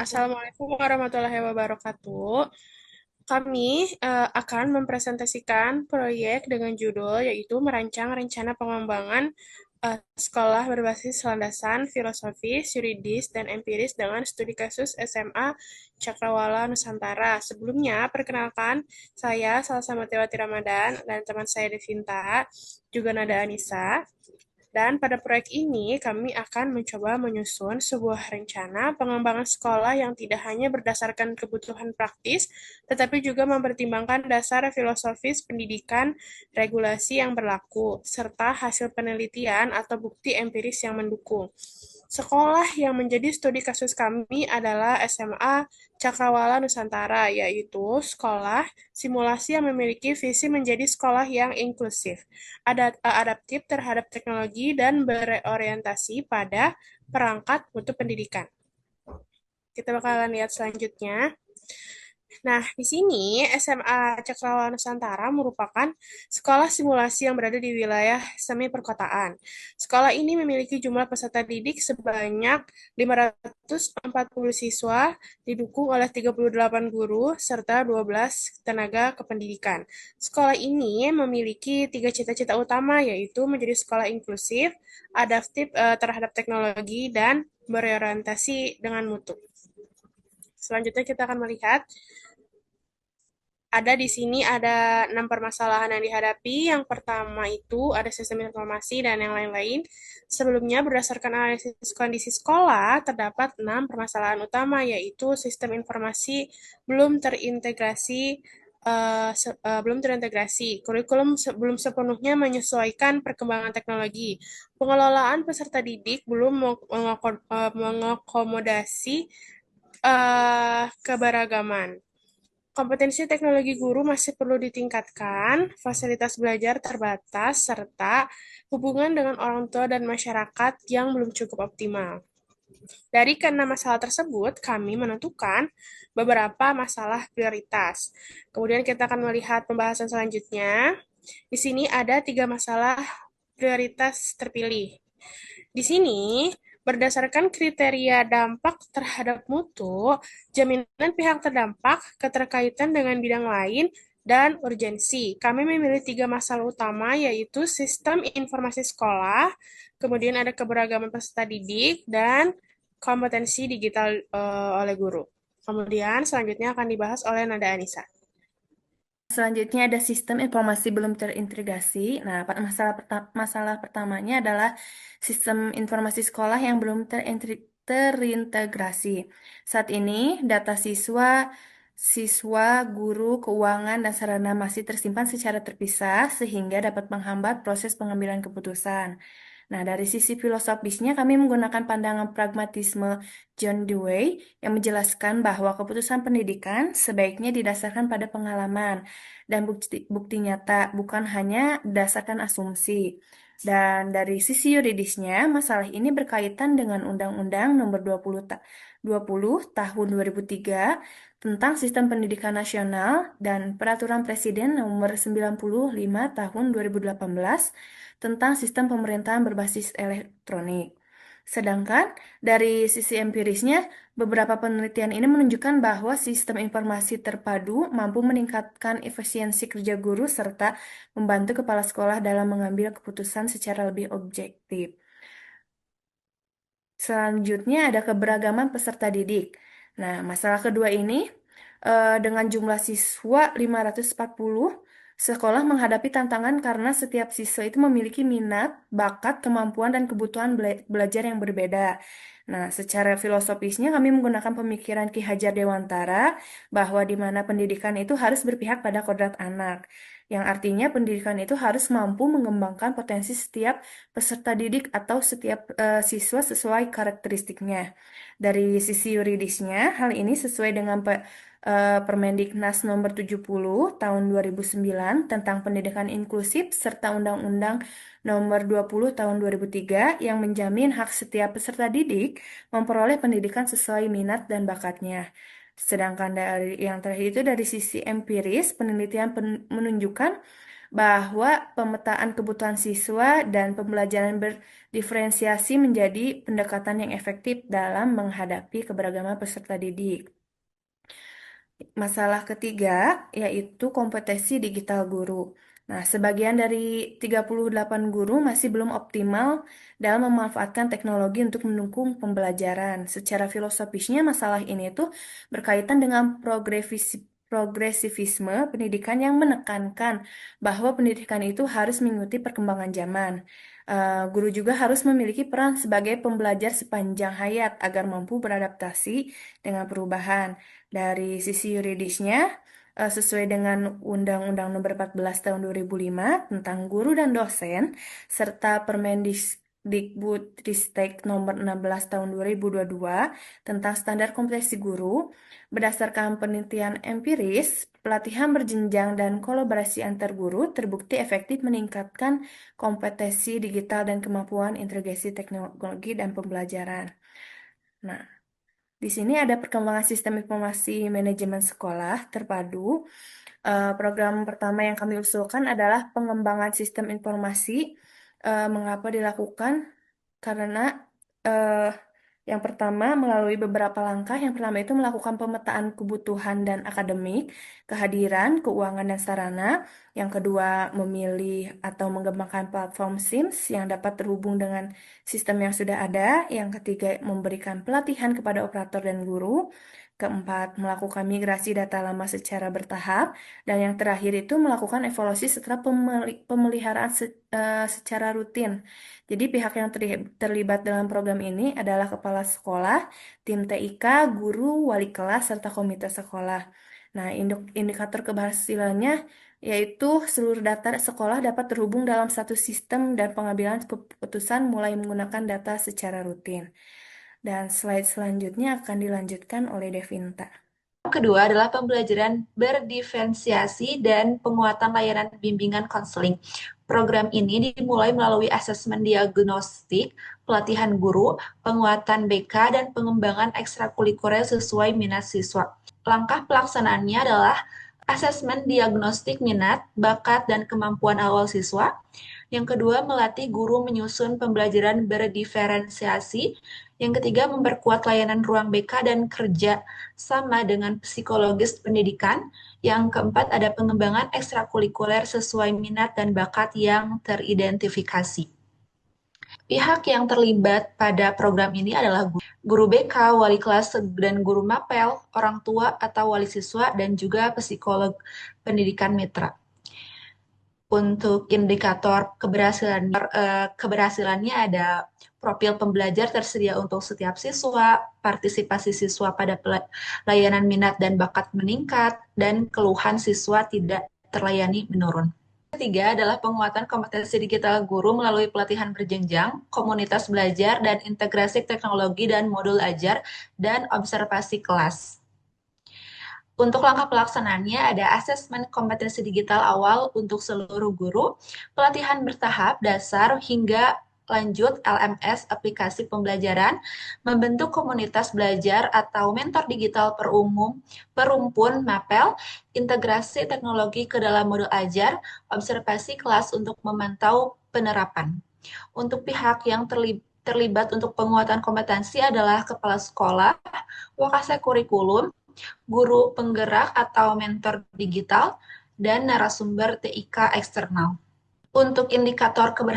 Assalamualaikum warahmatullahi wabarakatuh. Kami akan mempresentasikan proyek dengan judul yaitu merancang rencana pengembangan sekolah berbasis landasan filosofis, yuridis, dan empiris dengan studi kasus SMA Cakrawala Nusantara. Sebelumnya, perkenalkan saya Salsa Matiwati Ramadan dan teman saya Devinta, juga Nada Anissa. Dan pada proyek ini, kami akan mencoba menyusun sebuah rencana pengembangan sekolah yang tidak hanya berdasarkan kebutuhan praktis, tetapi juga mempertimbangkan dasar filosofis pendidikan, regulasi yang berlaku, serta hasil penelitian atau bukti empiris yang mendukung. Sekolah yang menjadi studi kasus kami adalah SMA Cakrawala Nusantara, yaitu sekolah simulasi yang memiliki visi menjadi sekolah yang inklusif, adaptif terhadap teknologi, dan berorientasi pada perangkat mutu pendidikan. Kita bakalan lihat selanjutnya. Nah, di sini SMA Cakrawala Nusantara merupakan sekolah simulasi yang berada di wilayah semi perkotaan. Sekolah ini memiliki jumlah peserta didik sebanyak 540 siswa, didukung oleh 38 guru, serta 12 tenaga kependidikan. Sekolah ini memiliki tiga cita-cita utama, yaitu menjadi sekolah inklusif, adaptif terhadap teknologi, dan berorientasi dengan mutu. Selanjutnya kita akan melihat ada di sini ada 6 permasalahan yang dihadapi. Yang pertama itu ada sistem informasi dan yang lain-lain. Sebelumnya, berdasarkan analisis kondisi sekolah, terdapat 6 permasalahan utama, yaitu sistem informasi belum terintegrasi, kurikulum belum sepenuhnya menyesuaikan perkembangan teknologi, pengelolaan peserta didik belum mengakomodasi keberagaman. Kompetensi teknologi guru masih perlu ditingkatkan, fasilitas belajar terbatas, serta hubungan dengan orang tua dan masyarakat yang belum cukup optimal. Dari keenam masalah tersebut, kami menentukan beberapa masalah prioritas. Kemudian kita akan melihat pembahasan selanjutnya. Di sini ada tiga masalah prioritas terpilih. Di sini, berdasarkan kriteria dampak terhadap mutu, jaminan pihak terdampak, keterkaitan dengan bidang lain, dan urgensi. Kami memilih tiga masalah utama, yaitu sistem informasi sekolah, kemudian ada keberagaman peserta didik, dan kompetensi digital oleh guru. Kemudian selanjutnya akan dibahas oleh Nada Anissa. Selanjutnya ada sistem informasi belum terintegrasi. Nah, masalah pertamanya adalah sistem informasi sekolah yang belum terintegrasi. Saat ini, data siswa, guru, keuangan, dan sarana masih tersimpan secara terpisah sehingga dapat menghambat proses pengambilan keputusan. Nah, dari sisi filosofisnya, kami menggunakan pandangan pragmatisme John Dewey yang menjelaskan bahwa keputusan pendidikan sebaiknya didasarkan pada pengalaman dan bukti nyata, bukan hanya berdasarkan asumsi. Dan dari sisi yuridisnya, masalah ini berkaitan dengan Undang-Undang Nomor 20 Tahun 2003 tentang Sistem Pendidikan Nasional dan Peraturan Presiden Nomor 95 Tahun 2018 tentang Sistem Pemerintahan Berbasis Elektronik. Sedangkan dari sisi empirisnya, beberapa penelitian ini menunjukkan bahwa sistem informasi terpadu mampu meningkatkan efisiensi kerja guru serta membantu kepala sekolah dalam mengambil keputusan secara lebih objektif. Selanjutnya ada keberagaman peserta didik. Nah, masalah kedua ini dengan jumlah siswa 540, sekolah menghadapi tantangan karena setiap siswa itu memiliki minat, bakat, kemampuan, dan kebutuhan belajar yang berbeda. Nah, secara filosofisnya kami menggunakan pemikiran Ki Hajar Dewantara bahwa di mana pendidikan itu harus berpihak pada kodrat anak, yang artinya pendidikan itu harus mampu mengembangkan potensi setiap peserta didik atau setiap siswa sesuai karakteristiknya. Dari sisi yuridisnya, hal ini sesuai dengan Permendiknas Nomor 70 Tahun 2009 tentang Pendidikan Inklusif serta Undang-Undang Nomor 20 Tahun 2003 yang menjamin hak setiap peserta didik memperoleh pendidikan sesuai minat dan bakatnya. Sedangkan dari yang terakhir itu dari sisi empiris, penelitian menunjukkan bahwa pemetaan kebutuhan siswa dan pembelajaran berdiferensiasi menjadi pendekatan yang efektif dalam menghadapi keberagaman peserta didik. Masalah ketiga yaitu kompetensi digital guru. Nah, sebagian dari 38 guru masih belum optimal dalam memanfaatkan teknologi untuk mendukung pembelajaran. Secara filosofisnya, masalah ini tuh berkaitan dengan progresivisme pendidikan yang menekankan bahwa pendidikan itu harus mengikuti perkembangan zaman. Guru juga harus memiliki peran sebagai pembelajar sepanjang hayat agar mampu beradaptasi dengan perubahan. Dari sisi yuridisnya, sesuai dengan Undang-Undang Nomor 14 Tahun 2005 tentang guru dan dosen, serta Permendikbudristek Nomor 16 Tahun 2022 tentang standar kompetensi guru, berdasarkan penelitian empiris, pelatihan berjenjang dan kolaborasi antar guru terbukti efektif meningkatkan kompetensi digital dan kemampuan integrasi teknologi dan pembelajaran. Nah, di sini ada perkembangan sistem informasi manajemen sekolah terpadu. Program pertama yang kami usulkan adalah pengembangan sistem informasi. Mengapa dilakukan? Karena eh, yang pertama melalui beberapa langkah. Yang pertama itu melakukan pemetaan kebutuhan dan akademik, kehadiran, keuangan dan sarana. Yang kedua memilih atau mengembangkan platform SIMS yang dapat terhubung dengan sistem yang sudah ada. Yang ketiga memberikan pelatihan kepada operator dan guru. Keempat, melakukan migrasi data lama secara bertahap. Dan yang terakhir itu melakukan evaluasi setelah pemeliharaan secara rutin. Jadi pihak yang terlibat dalam program ini adalah kepala sekolah, tim TIK, guru, wali kelas, serta komite sekolah. Nah, indikator keberhasilannya yaitu seluruh data sekolah dapat terhubung dalam satu sistem dan pengambilan keputusan mulai menggunakan data secara rutin. Dan slide selanjutnya akan dilanjutkan oleh Devinta. Kedua adalah pembelajaran berdiferensiasi dan penguatan layanan bimbingan konseling. Program ini dimulai melalui asesmen diagnostik, pelatihan guru, penguatan BK, dan pengembangan ekstrakurikuler sesuai minat siswa. Langkah pelaksanaannya adalah asesmen diagnostik minat, bakat, dan kemampuan awal siswa. Yang kedua, melatih guru menyusun pembelajaran berdiferensiasi. Yang ketiga, memperkuat layanan ruang BK dan kerja sama dengan psikologis pendidikan. Yang keempat, ada pengembangan ekstrakurikuler sesuai minat dan bakat yang teridentifikasi. Pihak yang terlibat pada program ini adalah guru BK, wali kelas dan guru mapel, orang tua atau wali siswa, dan juga psikolog pendidikan mitra. Untuk indikator keberhasilannya ada profil pembelajar tersedia untuk setiap siswa, partisipasi siswa pada layanan minat dan bakat meningkat, dan keluhan siswa tidak terlayani menurun. Ketiga adalah penguatan kompetensi digital guru melalui pelatihan berjenjang, komunitas belajar, dan integrasi teknologi dan modul ajar, dan observasi kelas. Untuk langkah pelaksanaannya ada asesmen kompetensi digital awal untuk seluruh guru, pelatihan bertahap dasar hingga lanjut LMS aplikasi pembelajaran, membentuk komunitas belajar atau mentor digital perumpun mapel, integrasi teknologi ke dalam modul ajar, observasi kelas untuk memantau penerapan. Untuk pihak yang terlibat untuk penguatan kompetensi adalah kepala sekolah, wakase kurikulum, guru penggerak atau mentor digital, dan narasumber TIK eksternal. Untuk indikator keberhasilan